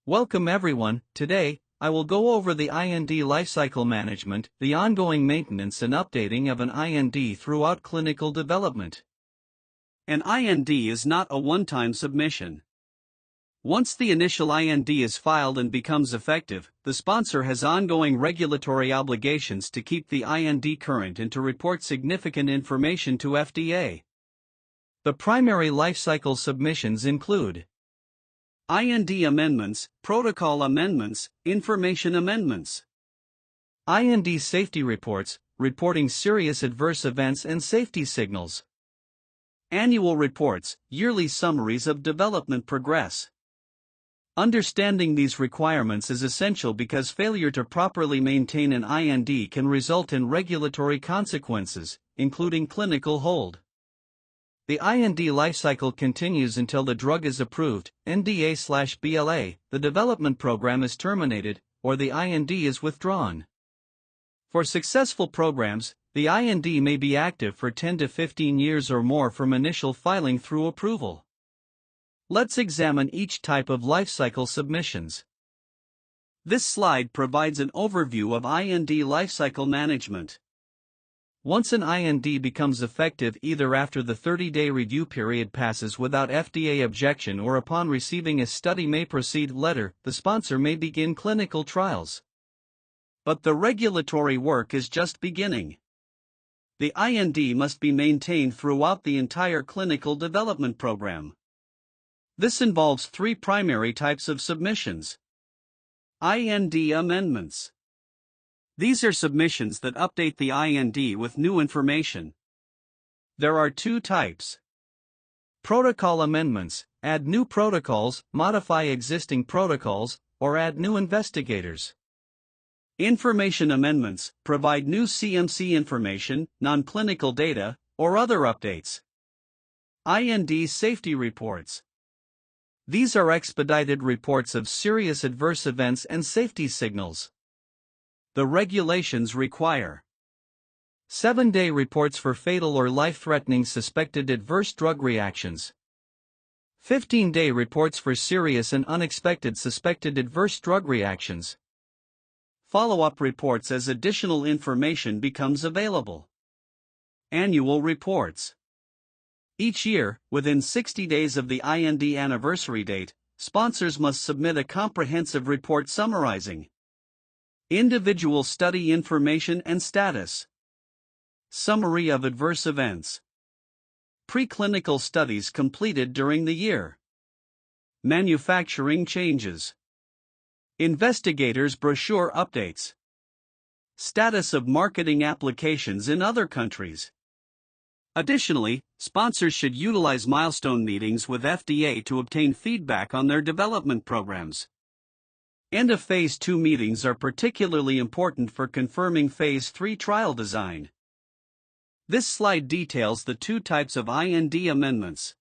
Welcome everyone. Today, I will go over the IND lifecycle management, the ongoing maintenance and updating of an IND throughout clinical development. An IND is not a one-time submission. Once the initial IND is filed and becomes effective, the sponsor has ongoing regulatory obligations to keep the IND current and to report significant information to FDA. The primary lifecycle submissions include IND amendments, protocol amendments, information amendments. IND safety reports, reporting serious adverse events and safety signals. Annual reports, yearly summaries of development progress. Understanding these requirements is essential because failure to properly maintain an IND can result in regulatory consequences, including clinical hold. The IND lifecycle continues until the drug is approved, NDA/BLA, the development program is terminated, or the IND is withdrawn. For successful programs, the IND may be active for 10 to 15 years or more from initial filing through approval. Let's examine each type of lifecycle submissions. This slide provides an overview of IND lifecycle management. Once an IND becomes effective either after the 30-day review period passes without FDA objection or upon receiving a study may proceed letter, the sponsor may begin clinical trials. But the regulatory work is just beginning. The IND must be maintained throughout the entire clinical development program. This involves three primary types of submissions. IND amendments. These are submissions that update the IND with new information. There are two types. Protocol amendments, add new protocols, modify existing protocols, or add new investigators. Information amendments, provide new CMC information, non-clinical data, or other updates. IND safety reports. These are expedited reports of serious adverse events and safety signals. The regulations require 7-day reports for fatal or life-threatening suspected adverse drug reactions. 15-day reports for serious and unexpected suspected adverse drug reactions. Follow-up reports as additional information becomes available. Annual reports. Each year, within 60 days of the IND anniversary date, sponsors must submit a comprehensive report summarizing individual study information and status, summary of adverse events, preclinical studies completed during the year, manufacturing changes, investigators' brochure updates, status of marketing applications in other countries. Additionally, sponsors should utilize milestone meetings with FDA to obtain feedback on their development programs. End of Phase 2 meetings are particularly important for confirming Phase 3 trial design. This slide details the two types of IND amendments.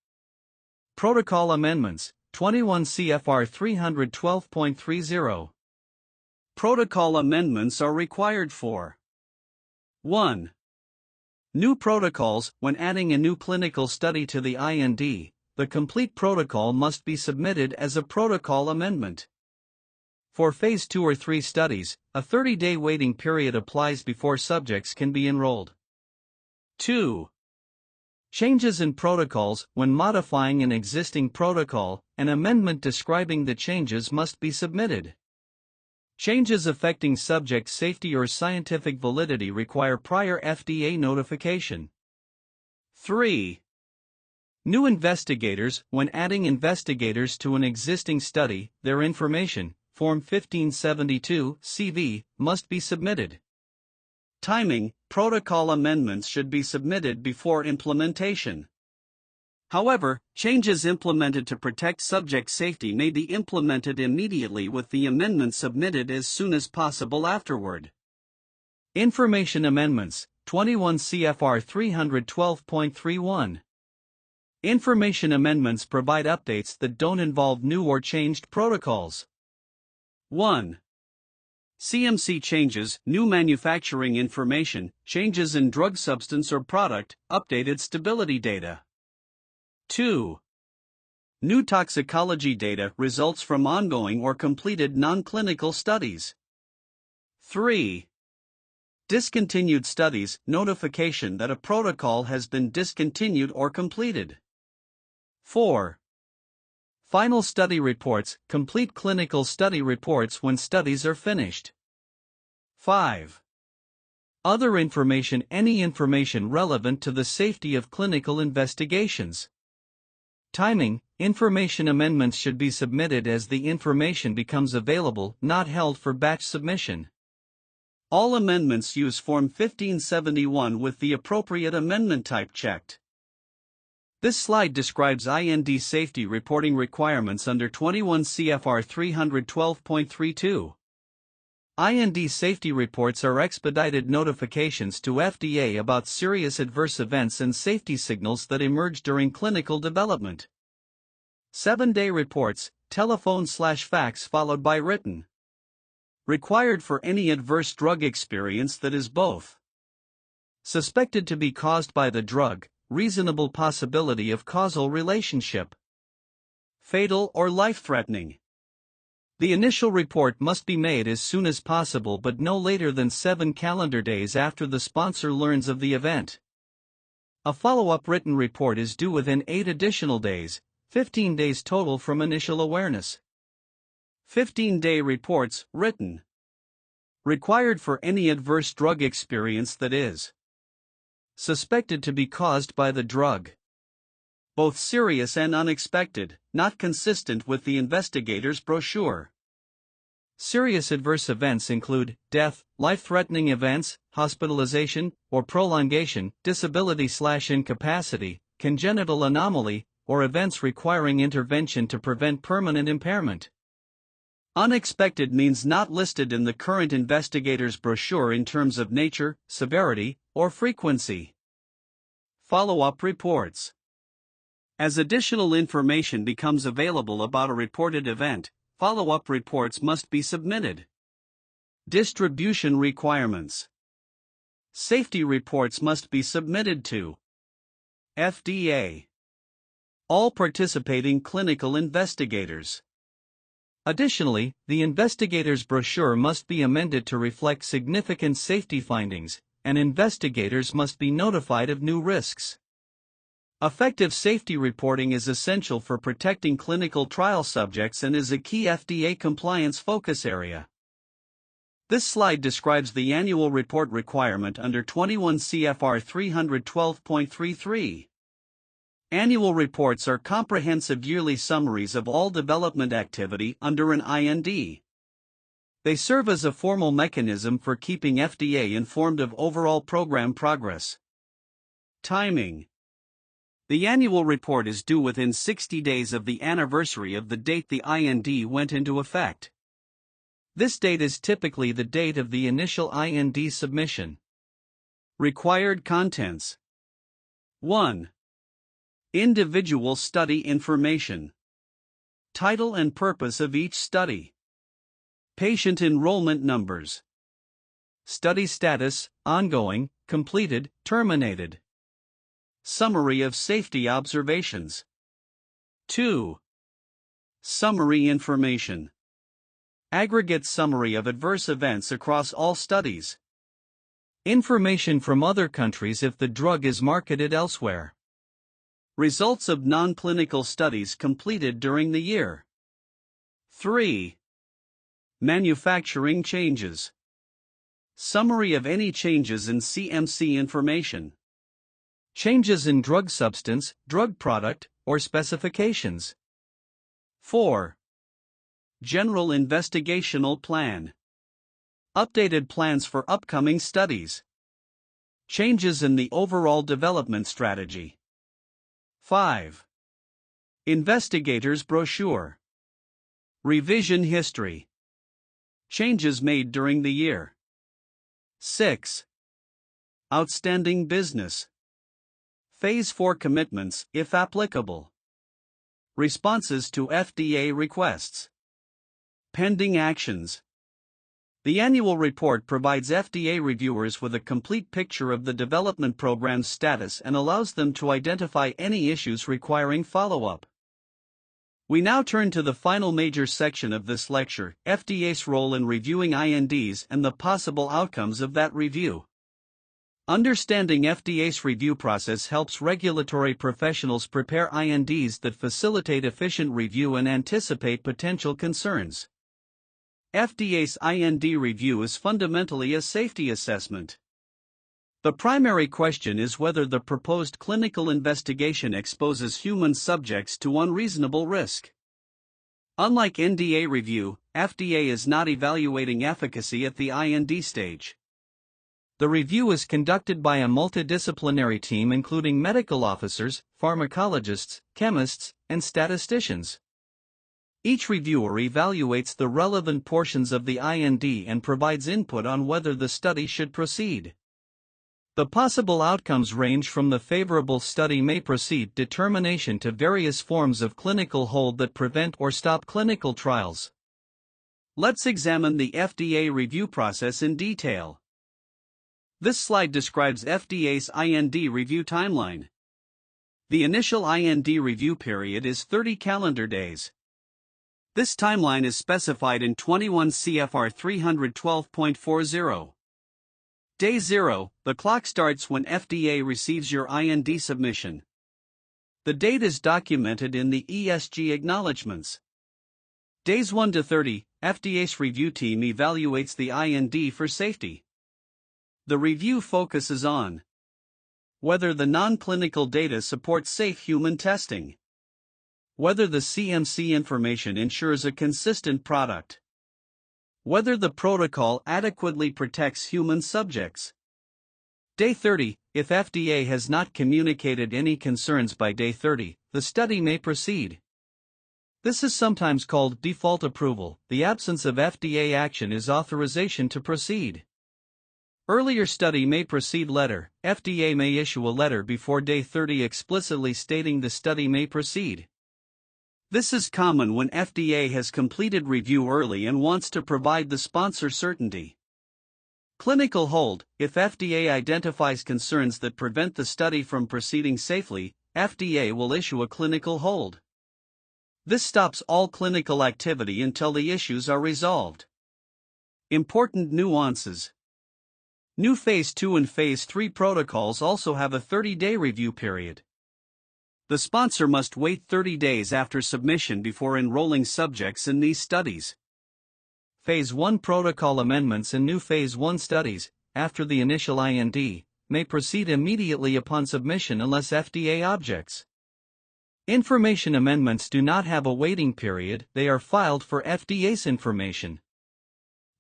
Protocol amendments, 21 CFR 312.30. Protocol amendments are required for 1. New protocols. When adding a new clinical study to the IND, the complete protocol must be submitted as a protocol amendment. For Phase 2 or 3 studies, a 30-day waiting period applies before subjects can be enrolled. 2. Changes in protocols. When modifying an existing protocol, an amendment describing the changes must be submitted. Changes affecting subject safety or scientific validity require prior FDA notification. 3. New investigators. When adding investigators to an existing study, their information, Form 1572 CV, must be submitted. Timing. Protocol amendments should be submitted before implementation. However, changes implemented to protect subject safety may be implemented immediately with the amendment submitted as soon as possible afterward. Information amendments, 21 CFR 312.31. Information amendments provide updates that don't involve new or changed protocols. 1. CMC changes, new manufacturing information, changes in drug substance or product, updated stability data. 2. New toxicology data results from ongoing or completed non-clinical studies. 3. Discontinued studies, notification that a protocol has been discontinued or completed. 4. Final study reports, complete clinical study reports when studies are finished. 5. Other information, any information relevant to the safety of clinical investigations. Timing, information amendments should be submitted as the information becomes available, not held for batch submission. All amendments use Form 1571 with the appropriate amendment type checked. This slide describes IND safety reporting requirements under 21 CFR 312.32. IND safety reports are expedited notifications to FDA about serious adverse events and safety signals that emerge during clinical development. 7-day reports, telephone/fax followed by written. Required for any adverse drug experience that is both suspected to be caused by the drug, reasonable possibility of causal relationship, fatal or life-threatening. The initial report must be made as soon as possible but no later than 7 calendar days after the sponsor learns of the event. A follow-up written report is due within 8 additional days, 15 days total from initial awareness. 15-day reports, written. Required for any adverse drug experience that is suspected to be caused by the drug. Both serious and unexpected, not consistent with the investigator's brochure. Serious adverse events include death, life-threatening events, hospitalization, or prolongation, disability/incapacity, congenital anomaly, or events requiring intervention to prevent permanent impairment. Unexpected means not listed in the current investigator's brochure in terms of nature, severity, or frequency. Follow-up reports. As additional information becomes available about a reported event, follow-up reports must be submitted. Distribution requirements. Safety reports must be submitted to FDA. All participating clinical investigators. Additionally, the investigator's brochure must be amended to reflect significant safety findings, and investigators must be notified of new risks. Effective safety reporting is essential for protecting clinical trial subjects and is a key FDA compliance focus area. This slide describes the annual report requirement under 21 CFR 312.33. Annual reports are comprehensive yearly summaries of all development activity under an IND. They serve as a formal mechanism for keeping FDA informed of overall program progress. Timing. The annual report is due within 60 days of the anniversary of the date the IND went into effect. This date is typically the date of the initial IND submission. Required contents. 1. Individual study information. Title and purpose of each study. Patient enrollment numbers. Study status, ongoing, completed, terminated. Summary of safety observations. 2. Summary information. Aggregate summary of adverse events across all studies. Information from other countries if the drug is marketed elsewhere. Results of non-clinical studies completed during the year. 3. Manufacturing changes. Summary of any changes in CMC information. Changes in drug substance, drug product, or specifications. 4. General investigational plan. Updated plans for upcoming studies. Changes in the overall development strategy. 5. Investigator's brochure. Revision history. Changes made during the year. 6. Outstanding business. Phase 4 commitments, if applicable. Responses to FDA requests. Pending actions. The annual report provides FDA reviewers with a complete picture of the development program's status and allows them to identify any issues requiring follow-up. We now turn to the final major section of this lecture, FDA's role in reviewing INDs and the possible outcomes of that review. Understanding FDA's review process helps regulatory professionals prepare INDs that facilitate efficient review and anticipate potential concerns. FDA's IND review is fundamentally a safety assessment. The primary question is whether the proposed clinical investigation exposes human subjects to unreasonable risk. Unlike NDA review, FDA is not evaluating efficacy at the IND stage. The review is conducted by a multidisciplinary team including medical officers, pharmacologists, chemists, and statisticians. Each reviewer evaluates the relevant portions of the IND and provides input on whether the study should proceed. The possible outcomes range from the favorable study may proceed determination to various forms of clinical hold that prevent or stop clinical trials. Let's examine the FDA review process in detail. This slide describes FDA's IND review timeline. The initial IND review period is 30 calendar days. This timeline is specified in 21 CFR 312.40. Day 0, the clock starts when FDA receives your IND submission. The date is documented in the ESG acknowledgements. Days 1 to 30, FDA's review team evaluates the IND for safety. The review focuses on whether the non-clinical data supports safe human testing, whether the CMC information ensures a consistent product, whether the protocol adequately protects human subjects. Day 30, if FDA has not communicated any concerns by day 30, the study may proceed. This is sometimes called default approval. The absence of FDA action is authorization to proceed. Earlier study may proceed letter. FDA may issue a letter before day 30 explicitly stating the study may proceed. This is common when FDA has completed review early and wants to provide the sponsor certainty. Clinical hold, if FDA identifies concerns that prevent the study from proceeding safely, FDA will issue a clinical hold. This stops all clinical activity until the issues are resolved. Important nuances. New Phase 2 and Phase 3 protocols also have a 30-day review period. The sponsor must wait 30 days after submission before enrolling subjects in these studies. Phase 1 protocol amendments and new Phase 1 studies, after the initial IND, may proceed immediately upon submission unless FDA objects. Information amendments do not have a waiting period, they are filed for FDA's information.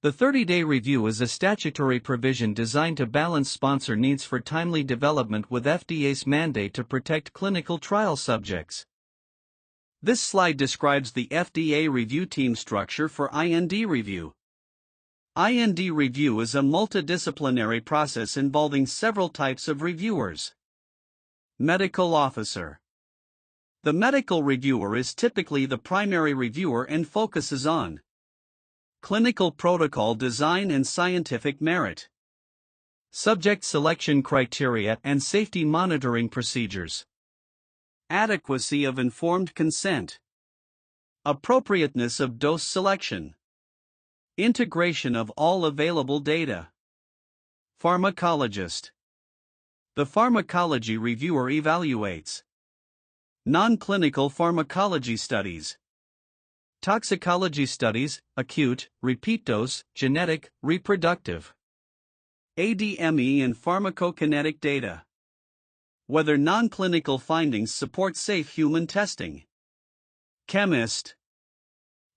The 30-day review is a statutory provision designed to balance sponsor needs for timely development with FDA's mandate to protect clinical trial subjects. This slide describes the FDA review team structure for IND review. IND review is a multidisciplinary process involving several types of reviewers. Medical officer. The medical reviewer is typically the primary reviewer and focuses on clinical protocol design and scientific merit, subject selection criteria and safety monitoring procedures, adequacy of informed consent, appropriateness of dose selection, integration of all available data. Pharmacologist. The pharmacology reviewer evaluates non-clinical pharmacology studies, toxicology studies, acute, repeat dose, genetic, reproductive, ADME and pharmacokinetic data. Whether non-clinical findings support safe human testing. Chemist.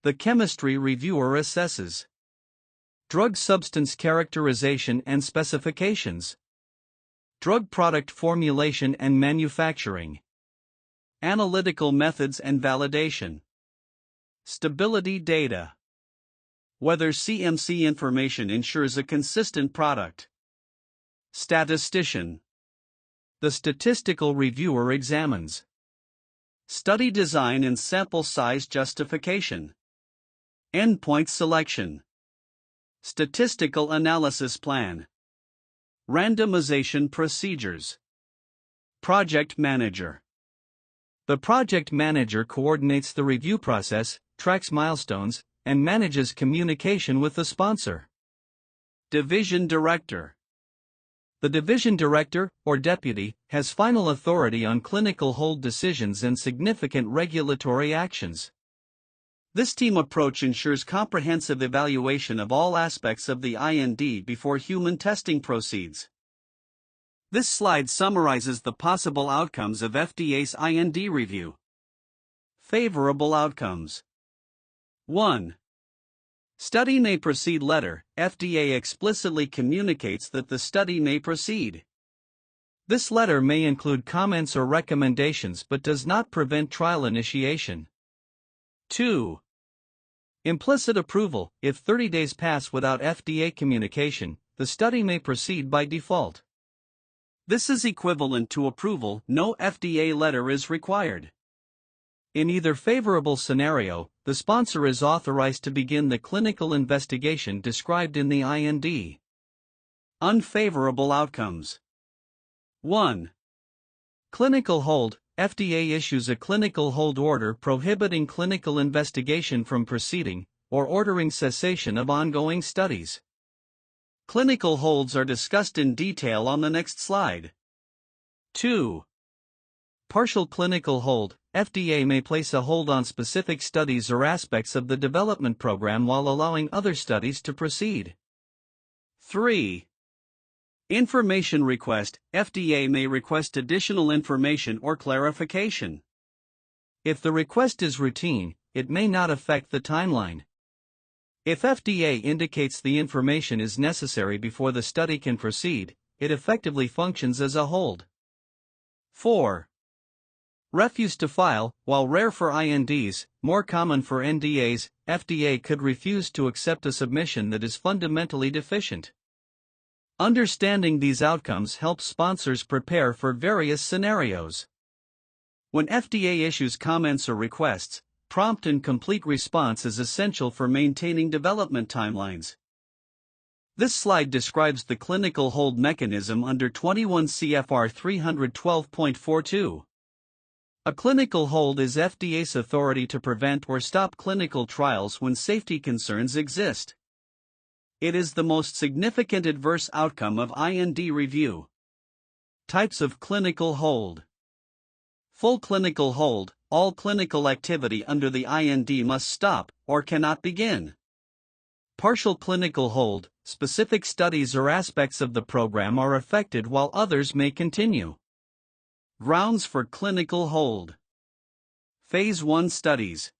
The chemistry reviewer assesses drug substance characterization and specifications, drug product formulation and manufacturing, analytical methods and validation. Stability data. Whether CMC information ensures a consistent product. Statistician. The statistical reviewer examines study design and sample size justification, endpoint selection, statistical analysis plan, randomization procedures. Project manager. The project manager coordinates the review process, tracks milestones, and manages communication with the sponsor. Division Director. The division director, or deputy, has final authority on clinical hold decisions and significant regulatory actions. This team approach ensures comprehensive evaluation of all aspects of the IND before human testing proceeds. This slide summarizes the possible outcomes of FDA's IND review. Favorable outcomes. 1. Study may proceed letter. FDA explicitly communicates that the study may proceed. This letter may include comments or recommendations but does not prevent trial initiation. 2. Implicit approval. If 30 days pass without FDA communication, the study may proceed by default. This is equivalent to approval. No FDA letter is required. In either favorable scenario, the sponsor is authorized to begin the clinical investigation described in the IND. Unfavorable outcomes. 1. Clinical hold. FDA issues a clinical hold order prohibiting clinical investigation from proceeding, or ordering cessation of ongoing studies. Clinical holds are discussed in detail on the next slide. 2. Partial clinical hold. FDA may place a hold on specific studies or aspects of the development program while allowing other studies to proceed. 3. Information request. FDA may request additional information or clarification. If the request is routine, it may not affect the timeline. If FDA indicates the information is necessary before the study can proceed, it effectively functions as a hold. 4. Refuse to file. While rare for INDs, more common for NDAs, FDA could refuse to accept a submission that is fundamentally deficient. Understanding these outcomes helps sponsors prepare for various scenarios. When FDA issues comments or requests, prompt and complete response is essential for maintaining development timelines. This slide describes the clinical hold mechanism under 21 CFR 312.42. A clinical hold is FDA's authority to prevent or stop clinical trials when safety concerns exist. It is the most significant adverse outcome of IND review. Types of clinical hold. Full clinical hold. All clinical activity under the IND must stop or cannot begin. Partial clinical hold. Specific studies or aspects of the program are affected while others may continue. Grounds for clinical hold. Phase 1 studies.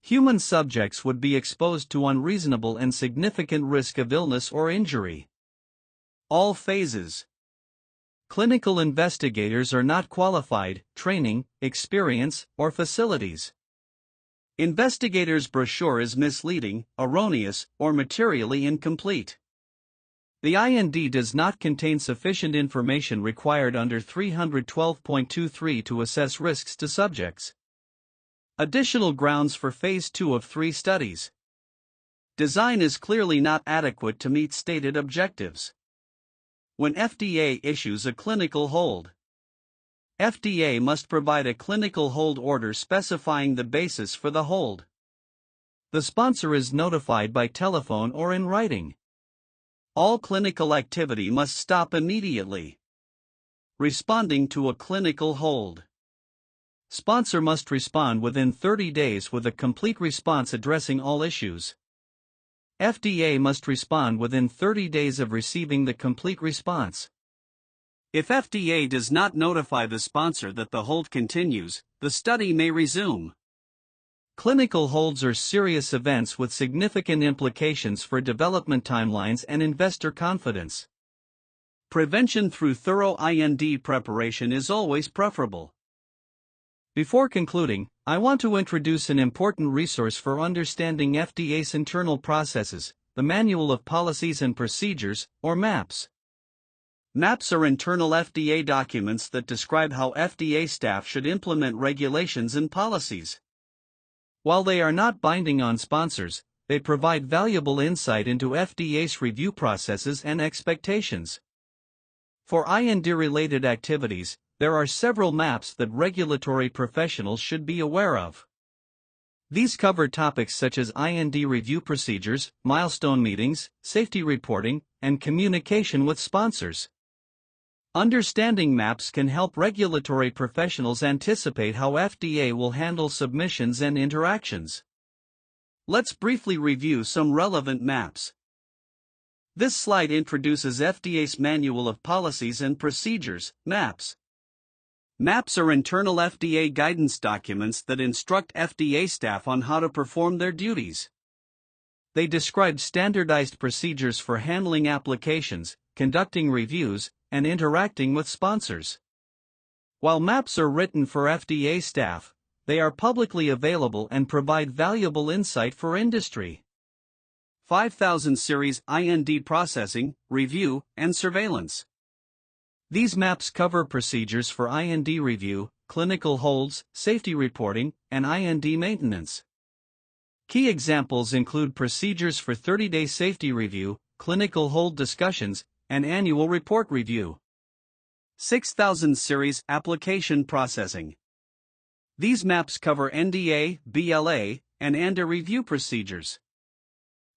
Human subjects would be exposed to unreasonable and significant risk of illness or injury. All phases. Clinical investigators are not qualified, training, experience, or facilities. Investigators' brochure is misleading, erroneous, or materially incomplete. The IND does not contain sufficient information required under 312.23 to assess risks to subjects. Additional grounds for Phase 2 of 3 studies. Design is clearly not adequate to meet stated objectives. When FDA issues a clinical hold, FDA must provide a clinical hold order specifying the basis for the hold. The sponsor is notified by telephone or in writing. All clinical activity must stop immediately. Responding to a clinical hold. Sponsor must respond within 30 days with a complete response addressing all issues. FDA must respond within 30 days of receiving the complete response. If FDA does not notify the sponsor that the hold continues, the study may resume. Clinical holds are serious events with significant implications for development timelines and investor confidence. Prevention through thorough IND preparation is always preferable. Before concluding, I want to introduce an important resource for understanding FDA's internal processes, the Manual of Policies and Procedures, or MAPS. MAPS are internal FDA documents that describe how FDA staff should implement regulations and policies. While they are not binding on sponsors, they provide valuable insight into FDA's review processes and expectations. For IND-related activities, there are several maps that regulatory professionals should be aware of. These cover topics such as IND review procedures, milestone meetings, safety reporting, and communication with sponsors. Understanding maps can help regulatory professionals anticipate how FDA will handle submissions and interactions. Let's briefly review some relevant maps. This slide introduces FDA's Manual of Policies and Procedures, MAPs. MAPs are internal FDA guidance documents that instruct FDA staff on how to perform their duties. They describe standardized procedures for handling applications, conducting reviews, and interacting with sponsors. While MAPs are written for FDA staff, they are publicly available and provide valuable insight for industry. 5000 Series IND Processing, Review, and Surveillance. These maps cover procedures for IND review, clinical holds, safety reporting, and IND maintenance. Key examples include procedures for 30-day safety review, clinical hold discussions, and annual report review. 6000 Series Application Processing. These maps cover NDA, BLA, and ANDA review procedures.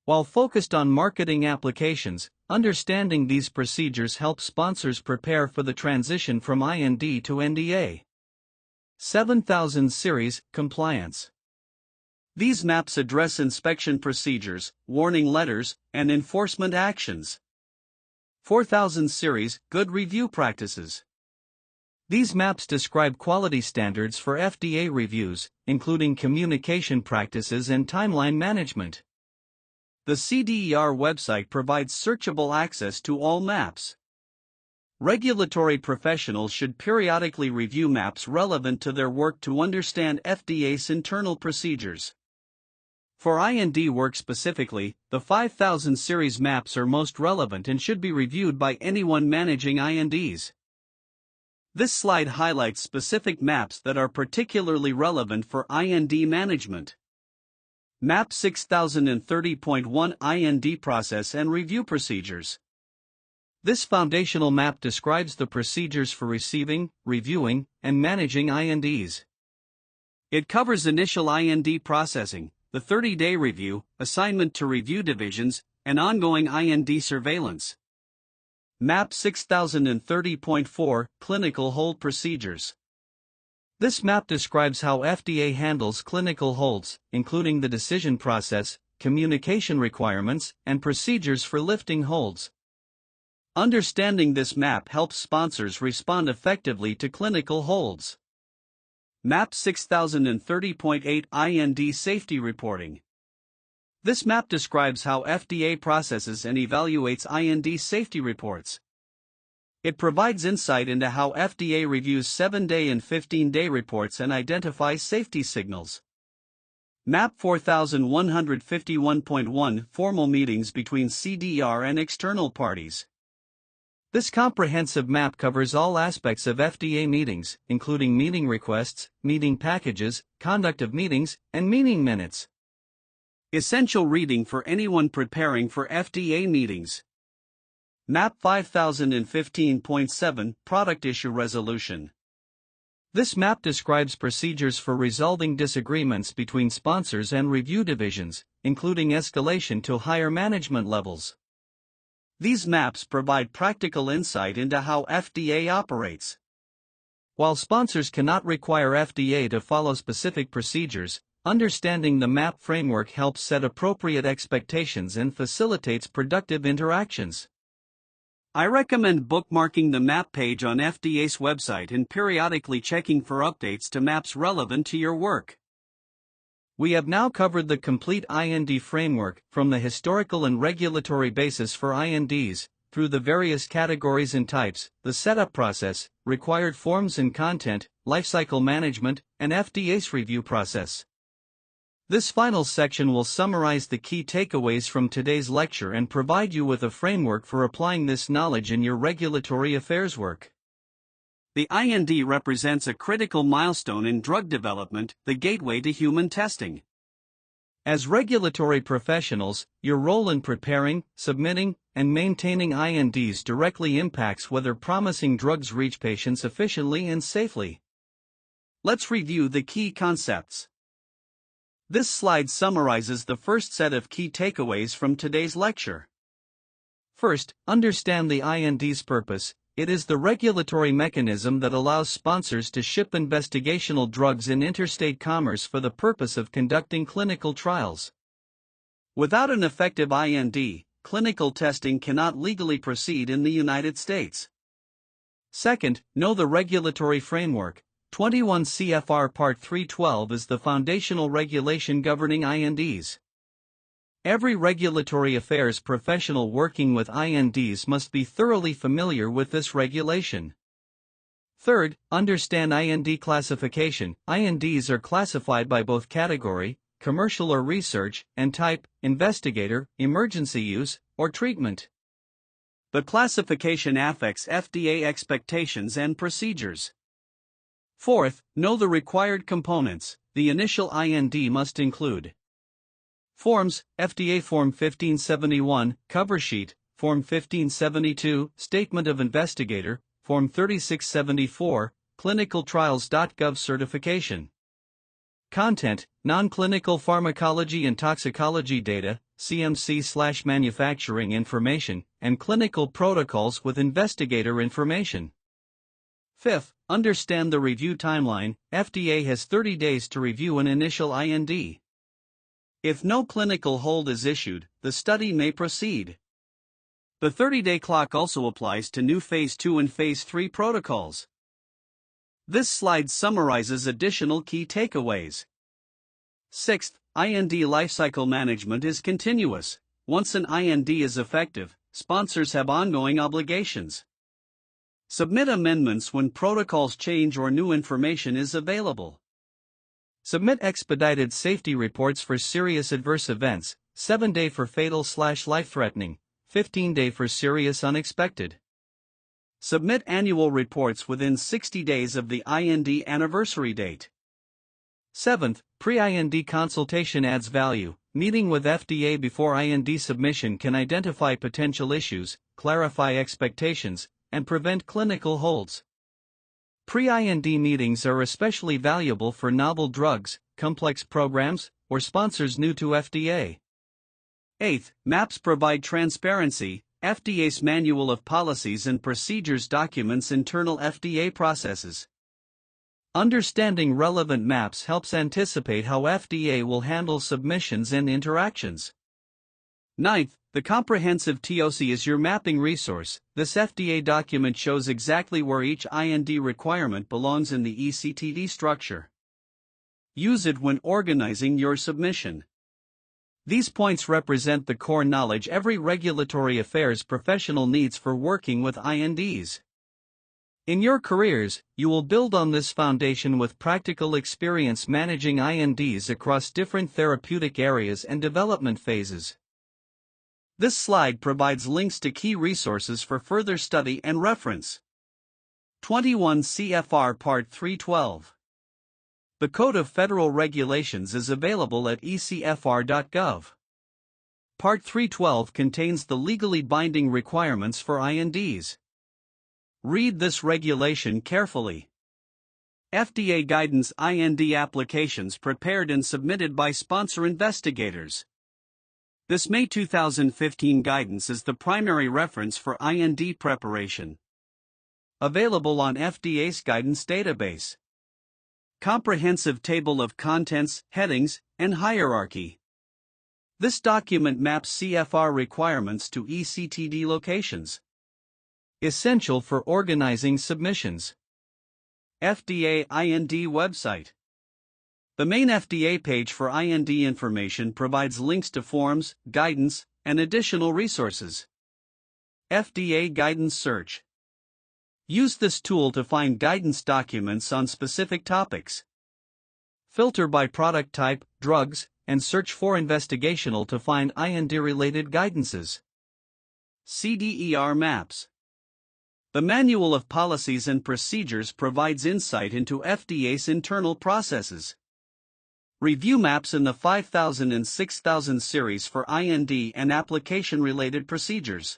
While focused on marketing applications, understanding these procedures helps sponsors prepare for the transition from IND to NDA. 7000 Series Compliance. These maps address inspection procedures, warning letters, and enforcement actions. 4000 Series Good Review Practices. These maps describe quality standards for FDA reviews, including communication practices and timeline management. The CDER website provides searchable access to all maps. Regulatory professionals should periodically review maps relevant to their work to understand FDA's internal procedures. For IND work specifically, the 5000 Series maps are most relevant and should be reviewed by anyone managing INDs. This slide highlights specific maps that are particularly relevant for IND management. Map 6030.1 IND Process and Review Procedures. This foundational map describes the procedures for receiving, reviewing, and managing INDs. It covers initial IND processing, the 30-day review, assignment to review divisions, and ongoing IND surveillance. Map 6030.4 Clinical Hold Procedures. This map describes how FDA handles clinical holds, including the decision process, communication requirements, and procedures for lifting holds. Understanding this map helps sponsors respond effectively to clinical holds. Map 6030.8 IND Safety Reporting. This map describes how FDA processes and evaluates IND safety reports. It provides insight into how FDA reviews 7-day and 15-day reports and identifies safety signals. Map 4151.1 Formal Meetings between CDR and external parties. This comprehensive map covers all aspects of FDA meetings, including meeting requests, meeting packages, conduct of meetings, and meeting minutes. Essential reading for anyone preparing for FDA meetings. Map 5015.7 Product Issue Resolution. This map describes procedures for resolving disagreements between sponsors and review divisions, including escalation to higher management levels. These maps provide practical insight into how FDA operates. While sponsors cannot require FDA to follow specific procedures, understanding the map framework helps set appropriate expectations and facilitates productive interactions. I recommend bookmarking the map page on FDA's website and periodically checking for updates to maps relevant to your work. We have now covered the complete IND framework, from the historical and regulatory basis for INDs, through the various categories and types, the setup process, required forms and content, lifecycle management, and FDA's review process. This final section will summarize the key takeaways from today's lecture and provide you with a framework for applying this knowledge in your regulatory affairs work. The IND represents a critical milestone in drug development, the gateway to human testing. As regulatory professionals, your role in preparing, submitting, and maintaining INDs directly impacts whether promising drugs reach patients efficiently and safely. Let's review the key concepts. This slide summarizes the first set of key takeaways from today's lecture. First, understand the IND's purpose. It is the regulatory mechanism that allows sponsors to ship investigational drugs in interstate commerce for the purpose of conducting clinical trials. Without an effective IND, clinical testing cannot legally proceed in the United States. Second, know the regulatory framework. 21 CFR Part 312 is the foundational regulation governing INDs. Every regulatory affairs professional working with INDs must be thoroughly familiar with this regulation. Third, understand IND classification. INDs are classified by both category, commercial or research, and type, investigator, emergency use, or treatment. The classification affects FDA expectations and procedures. Fourth, know the required components. The initial IND must include forms, FDA Form 1571, cover sheet, Form 1572, Statement of Investigator, Form 3674, clinicaltrials.gov certification. Content, non-clinical pharmacology and toxicology data, CMC/manufacturing information, and clinical protocols with investigator information. Fifth, understand the review timeline. FDA has 30 days to review an initial IND. If no clinical hold is issued, the study may proceed. The 30-day clock also applies to new Phase 2 and Phase 3 protocols. This slide summarizes additional key takeaways. Sixth, IND lifecycle management is continuous. Once an IND is effective, sponsors have ongoing obligations. Submit amendments when protocols change or new information is available. Submit expedited safety reports for serious adverse events, 7-day for fatal/life-threatening, 15-day for serious unexpected. Submit annual reports within 60 days of the IND anniversary date. Seventh, pre-IND consultation adds value. Meeting with FDA before IND submission can identify potential issues, clarify expectations, and prevent clinical holds. Pre-IND meetings are especially valuable for novel drugs, complex programs, or sponsors new to FDA. Eighth, maps provide transparency. FDA's Manual of Policies and Procedures documents internal FDA processes. Understanding relevant maps helps anticipate how FDA will handle submissions and interactions. Ninth, the comprehensive TOC is your mapping resource. This FDA document shows exactly where each IND requirement belongs in the ECTD structure. Use it when organizing your submission. These points represent the core knowledge every regulatory affairs professional needs for working with INDs. In your careers, you will build on this foundation with practical experience managing INDs across different therapeutic areas and development phases. This slide provides links to key resources for further study and reference. 21 CFR Part 312. The Code of Federal Regulations is available at ecfr.gov. Part 312 contains the legally binding requirements for INDs. Read this regulation carefully. FDA guidance IND applications prepared and submitted by sponsor investigators. This May 2015 guidance is the primary reference for IND preparation. Available on FDA's guidance database. Comprehensive table of contents, headings, and hierarchy. This document maps CFR requirements to ECTD locations. Essential for organizing submissions. FDA IND website. The main FDA page for IND information provides links to forms, guidance, and additional resources. FDA Guidance Search. Use this tool to find guidance documents on specific topics. Filter by product type, drugs, and search for investigational to find IND-related guidances. CDER Maps. The Manual of Policies and Procedures provides insight into FDA's internal processes. Review maps in the 5000 and 6000 series for IND and application-related procedures.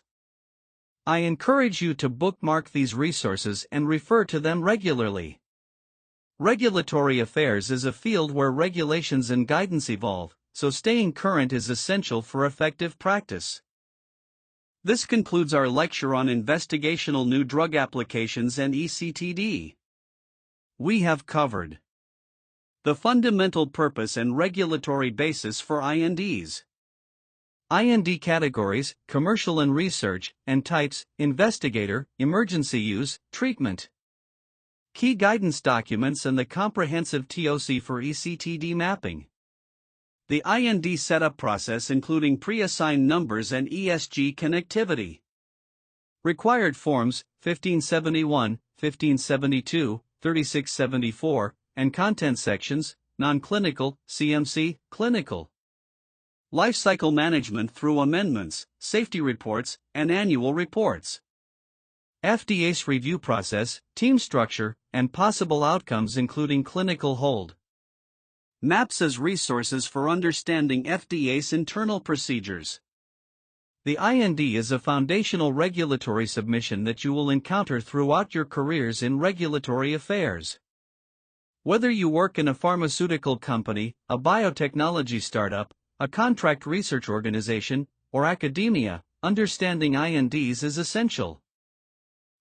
I encourage you to bookmark these resources and refer to them regularly. Regulatory affairs is a field where regulations and guidance evolve, so staying current is essential for effective practice. This concludes our lecture on investigational new drug applications and ECTD. We have covered the fundamental purpose and regulatory basis for INDs. IND categories, commercial and research, and types, investigator, emergency use, treatment. Key guidance documents and the comprehensive TOC for ECTD mapping. The IND setup process including pre-assigned numbers and ESG connectivity. Required forms, 1571, 1572, 3674, and content sections, non-clinical, CMC, clinical. Lifecycle management through amendments, safety reports, and annual reports. FDA's review process, team structure, and possible outcomes including clinical hold. Maps as resources for understanding FDA's internal procedures. The IND is a foundational regulatory submission that you will encounter throughout your careers in regulatory affairs. Whether you work in a pharmaceutical company, a biotechnology startup, a contract research organization, or academia, understanding INDs is essential.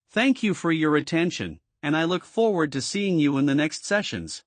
Thank you for your attention, and I look forward to seeing you in the next sessions.